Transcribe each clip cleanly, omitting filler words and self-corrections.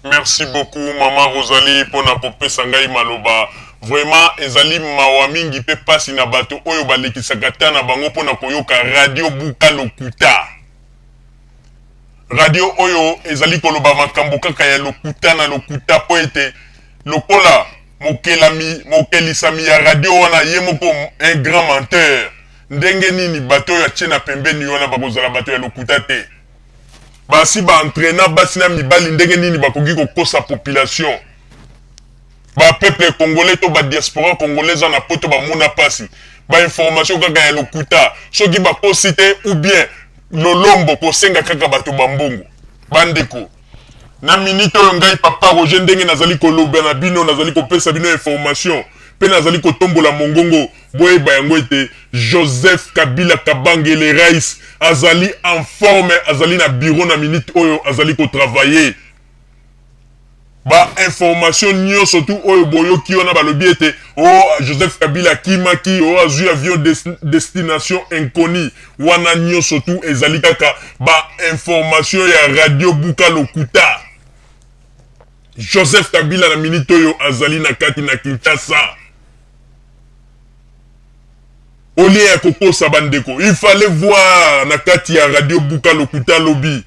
Merci beaucoup, Maman Rosalie, pour na popé sangai maloba. Vraiment, ezali mawa mingi pe pasi na bato oyo balekisaka ta na bango pona koyoka radio buka lokuta. Radio oyo ezali koloba makambo kaka ya lokuta na lokuta po ete lokola mokelisami ya radio wana ye moko un grand menteur. Ndenge nini bato ya tchena pembeni wana bakozala bato ya lokuta te. Basi ba entraîna basi na mibali ndenge nini bakoki kokosa population. Ba peuple congolais to ba diaspora congolaise na poto ba mona pasi. Ba information kaka ya lokuta. Soki ba posite ou bien lolombo ko senga kaka bato bambongo. Bandeko. Na minute oyo ngai papa Roger ndenge nazali koloba na bino nazali kopesa bino information. Pe nazali kotombola mongongo boye bayango ete Joseph Kabila Kabange le Rais azali en forme azali na bureau na minute oyo azali ko travailler. Ba information nyo surtout oyo boyoki wana balobi ete Joseph Kabila kimaki azui avion destination inconnue wana nyo surtout ezali kaka ba information ya radio buka lokuta. Joseph Kabila na minute oyo azali na kati na Kinshasa. Olie ya koko sabandeko. Il fallait voir na kati ya radio buka lokuta lobby.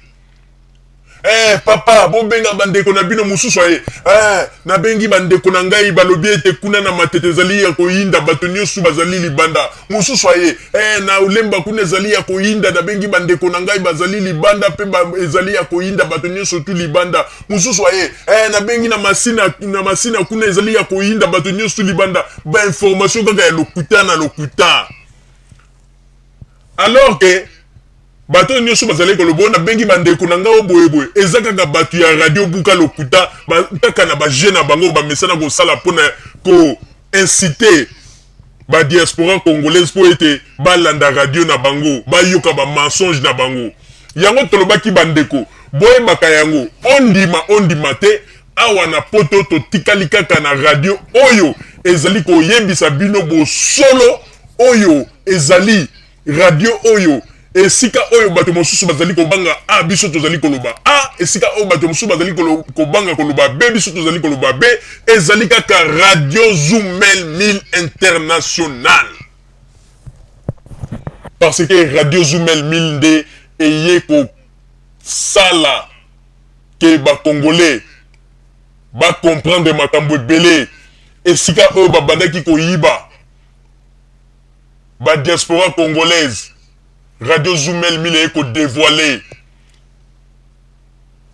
Papa, benga bandeko na bino mususu aye. Na bengi bandeko na ngai balobi ete kuna na matete zali ya koyinda bato nyosu bazali libanda. Mususu aye. Na ulemba kuna zali ya koyinda na bengi bandeko na ngai bazali libanda pe ezali ya koyinda bato nyosu tu libanda. Mususu aye. Na bengi na masina kuna ezali ya koyinda bato nyosu libanda. Ba information kaka ya lokuta na lokuta. Alors que bato nyoso bazali kolobo na bengi bandeko na ngao boyeboye ezaka ka bato ya radio buka lokuta kaka na ba jeune na bango ba mesana ko sala pona ko inciter ba diaspora congolaise po ete balanda radio na bango ba yoka ba mensonge na bango yango tolobaki bandeko boye baka yango ondima te awa na poto to tikali kaka na radio oyo ezali ko yebisa bino bo solo oyo ezali radio oyo esika oyo bato mosusu bazali kobanga biso tozali koloba esika oyo bato mosusu bazali kobanga koloba biso tozali koloba ezali kaka radio Zoomel 1000 international parce que radio Zoomel 1000 nde eye ko sala ke ba congolais ba comprendre makambo ebele esika oyo babandaki koyiba ba diaspora congolaise Radio Zoomel 1000 eko dévoilé.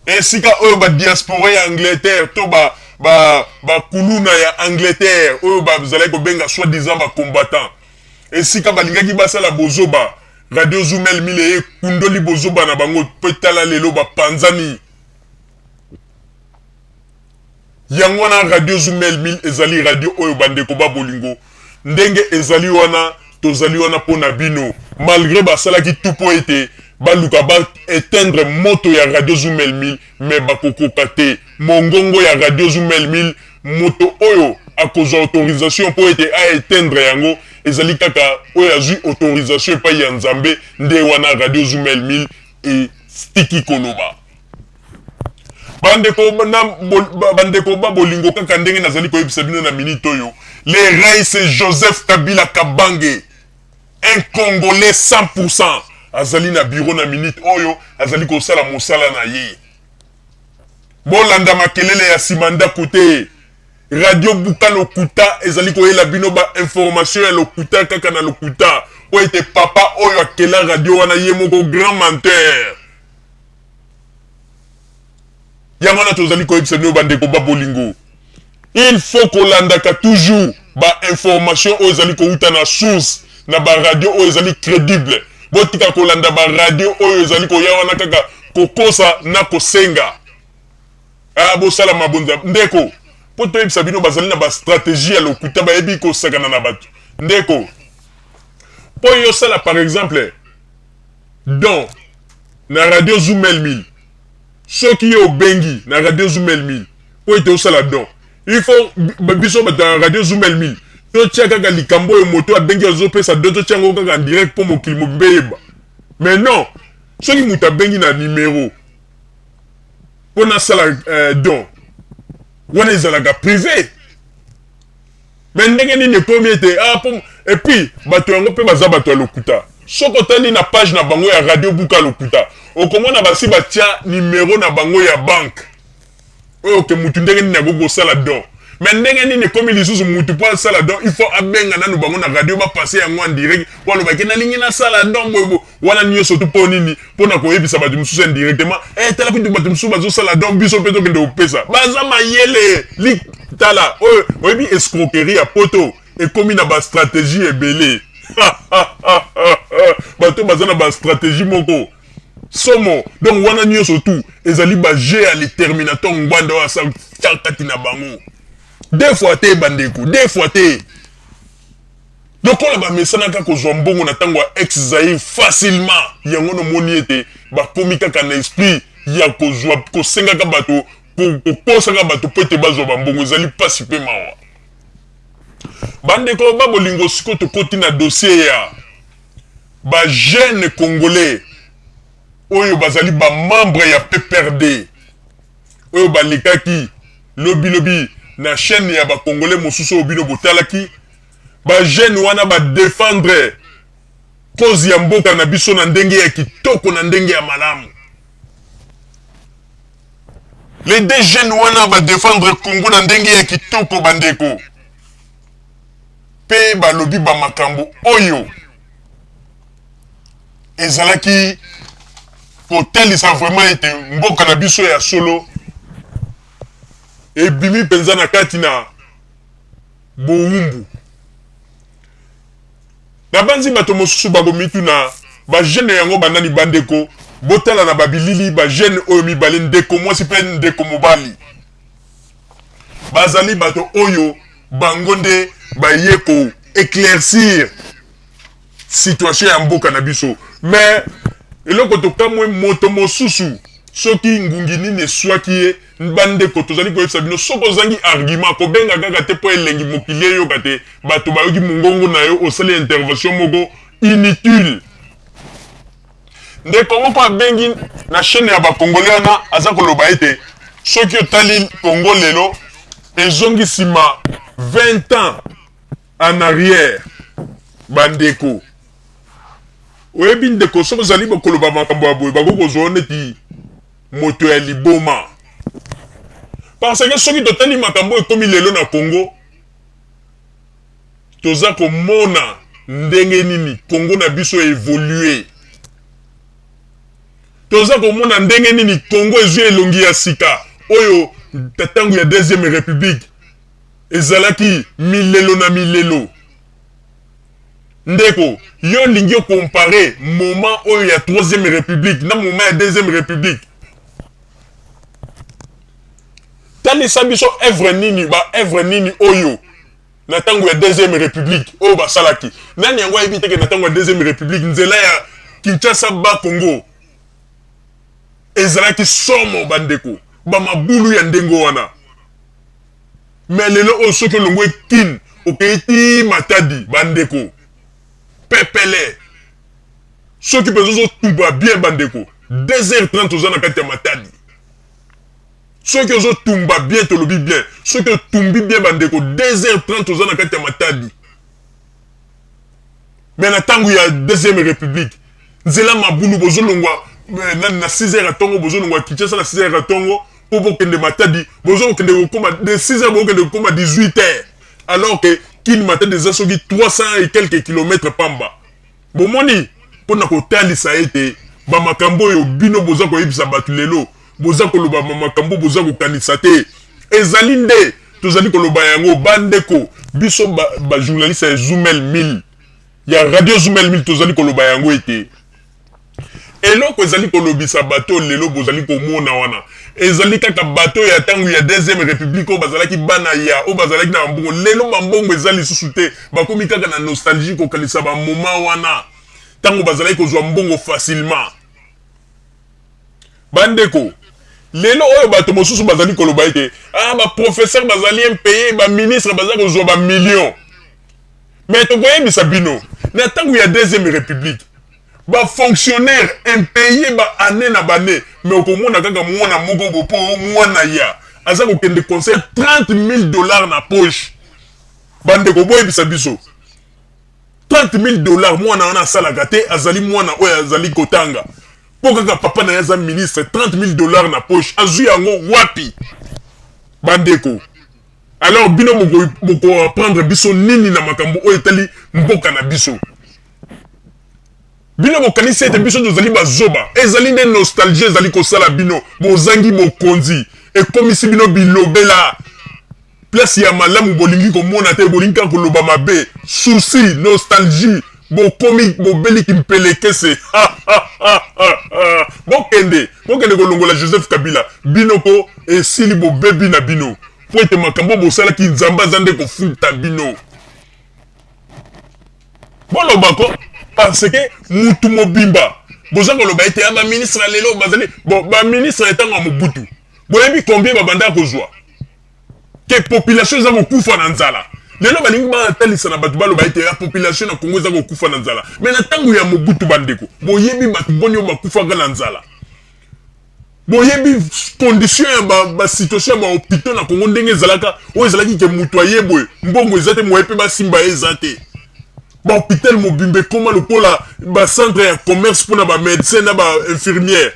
Esika oyo ba diaspora ya Angleterre to ba kuluna ya Angleterre oyo ba zala ko benga soi-disant ba combattant. Esika balingaki basala bozoba Radio Zoomel 1000 kundoli bozoba na bango petala lelo ba panzani. Yango wana Radio Zoomel 1000 ezali radio oyo bandeko ba bolingo. Ndenge ezali wana tozali wana pona bino malgré basala ki tout po ete baluka ba éteindre moto ya Radio Zoomel 1000 mais bakokoka te mongongo ya Radio Zoomel 1000 moto oyo akozwa autorisation po ete a éteindre yango ezali kaka oyo azui autorisation pa ya Nzambe nde wana Radio Zoomel 1000 e stiki koloba bandeko ba bolingo kaka ndenge nazali koyebisa bino na minute oyo le Rais Joseph Kabila Kabange un Congolais 100% azali na bureau na minute oyo azali kosala mosala na ye bolanda makelele ya simanda kote radio buka lokuta ezali koyela bino ba information ya lokuta kaka na lokuta po ete papa oyo akela radio wana ye moko grand menteur yango na tozali koyebisa bino bandeko ba bolingo il faut kolandaka toujours ba information oyo ezali kouta na source na ba radio oyo ezali crédible botika kolanda ba radio oyo ezali koya wana kaka kokosa na kosenga bosala mabonza ndeko po toyebisa bino bazali na ba stratégie ya lokuta bayebi kosakana na bato ndeko po yosala par exemple don na Radio Zoomel 1000 soki yo bengi na Radio Zoomel 1000 po ete osala don il faut biso bato Radio Zoomel 1000 to tia kaka likambo yo moto abengi azopesa doto tiango kaka en direct po mokili mobeyeba mais non soki muta bengi na numéro pona sala don wana ezalaka privé mais ndenge nini ekomi ete et puis bato yango mpe baza bato ya lokuta soki otali na page na bango ya radio buka lokuta okomona basi batia numero na bango ya banke oyo ke mutu ndenge nini akoki kosala don mais ndenge nini ekomi lisusu mutu mpo asala don il faut abenga nanu bango na radio bapase yango en direct po alobaki nalingi nasala don boyebo wana nyonso tu mpo nini mpona koyebisa bato mosusu indirectement tala kutu bato mosusu bazosala don biso mpe tokende kopesa baza mayele tala oyo oyebi escroquerie ya poto ekomi na bastratégie ebele bato baza na bastratégie moko somo donc wana nyonso tu ezali baje ya déterminateur ngwanda oyo asa kati na bango deux fois te bandeko deux fois te lokola bamesanaka kozwa mbongo na ntango ya ex Zaïre facilement yango nomoni ete bakomi kaka na esprit ya kozwa kosengaka bato kokosaka bato po ete bazwa bambongo ezali mpasi mpe mawa bandeko babolingo sikoyo tokoti na dossier ya bajeune congolais oyo bazali bamembre ya PPRD oyo balekaki lobilobi na chaîne ya bakongolais mosusu oyo bino botalaki bajeune wana badefendre cause ya mboka na biso na ndenge ya kitoko na ndenge ya malamu les deux jeunes wana badefendre Congo na ndenge ya kitoko bandeko pe balobi bamakambo oyo ezalaki kotalisa vraiment ete mboka na biso ya solo ebimi mpenza na kati na bowumbu na banzi bato mosusu bakomitu na bajeune yango banani bandeko botala na babilili bajeune oyo mibale ndeko mwasi mpe ndeko mobali bazali bato oyo bango nde baye ko éclaircir situation ya mboka na biso mais eloko tokamwe moto mosusu soki ngungi nini eswaki ye bandeko tozali koyebisa bino soki ozangi argument kobenga kaka te mpo elengi mokili eyoka te bato bayoki mongongo na yo osali intervention moko inutile ndeko moko abengi na chaîne ya bakongolais wana aza koloba ete soki otali Congo lelo ezongi nsima 20 ans en arrière bandeko oyebi ndeko soki ozali bakoloba makambo ya boye bakokozwa neti moto ya liboma parce que soki totali makambo ekomi lelo na Congo toza komona ndenge nini Congo na biso évolué toza komona ndenge nini Congo ezwi elongi ya sika oyo tatango ya deuxième république ezalaki milelo na milelo ndeko yo lingi comparer moment oyo ya troisième république na moment ya deuxième république talisa biso œuvre nini oyo na tango ya deuxième république oyo basalaki nani yango ayebi teke na tango ya deuxième république nzela ya Kinshasa ba Congo ezalaki somo bandeko bamabulu ya ndenge wana mais lelo oyo soki olongo ekini okeiti Matadi bandeko pepele soki mpenza ozotumba bien bandeko 2h30 oza na kati ya Matadi soki ozotumba bien tolobi bien soki otumbi bien bandeko 2h30 oza na kati ya Matadi mais na ntango ya deuxième république nzela mabulu bozolongwa na 6h atongo bozolongwa Kinshasa na 6h atongo po bokende Matadi bozokende kokoma de 6h bokende kokoma 18h alors que kini Matadi eza soki 300 et quelques kilomètres pamba bomoni mpona kotalisa ete bamakambo oyo bino boza koyebisa bato lelo boza koloba makambo boza kokanisa te ezali nde tozali koloba yango bandeko biso bajournaliste ya Zoomel 1000 ya radio Zoomel 1000 tozali koloba yango ete eloko ezali kolobisa bato lelo bozali komona wana ezali kaka bato ya tango ya deuxième république oyo bazalaki bana ya oyo bazalaki na mbongo lelo bambongo ezali lisusu te bakomi kaka na nostalgie kokanisa bamoma wana tango bazalaki kozwa mbongo facilement bandeko lelo oyo bato mosusu bazali koloba ete baprofesseur bazali impayé baministre bazali kozwa bamillion mais tokoyebisa bino na tango ya deuxième république bafonctionnaire impayé baane na bane mais okomona kaka mwana moko bopo mwana ya aza kokende conseil 30 000 dollars na poche bandeko boyebisa biso 30 000 dollars mwana wana asalaka te azali mwana oyo azali kotanga po kaka papa na ye aza ministre 30 000 dollars na poche azwi yango wapi bandeko alors bino moko apprendre biso nini na makambo oyo etali mboka na biso bino bokanisi ete biso tozali bazoba ezali nde nostalgie ezali kosala bino bozangi mokonzi ekomisi bino bilobela place ya malamu bolingi komona te bolingi kaka koloba mabe souci nostalgie bokomi bobeliki mpelekese bokende kolongola Joseph Kabila bino ko esili bobebi na bino po ete makambo bosalaki nzambe aza nde kofuta bino bolobako parce que mutu mobimba boza koloba ete ya baministre lelo bazali baministre etango ya Mobutu boyebi combien babanda kozwa ke population eza kokufa na nzala lelo balingi batalisa na bato baloba ete ya population na Congo eza kokufa na nzala me na ntango ya Mobutu bandeko boyebi bato boni oyo bakufaka na nzala boyebi condition ya basituation ya bahôpitaux na Congo ndenge ezalaka oyo ezalaki ke mutu ayeboye mbongo eza te moye mpe basimba ye eza te bahôpital mobimba ekoma lokola bacentre ya commerce mpona bamédecin na bainfirmière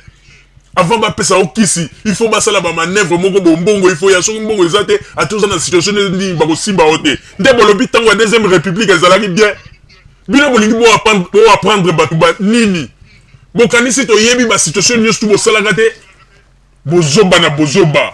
avant bapesa okisi il faut basala bamanèvre moko bombongo il faut ya soki mbongo eza te ate oza na situation nini bakosimba o te nde bolobi ntango ya deuxième république ezalaki bien bino bolingi boapprendre bato banini bokanisi toyebi basituation nyonso tu bosalaka te bozoba na bozoba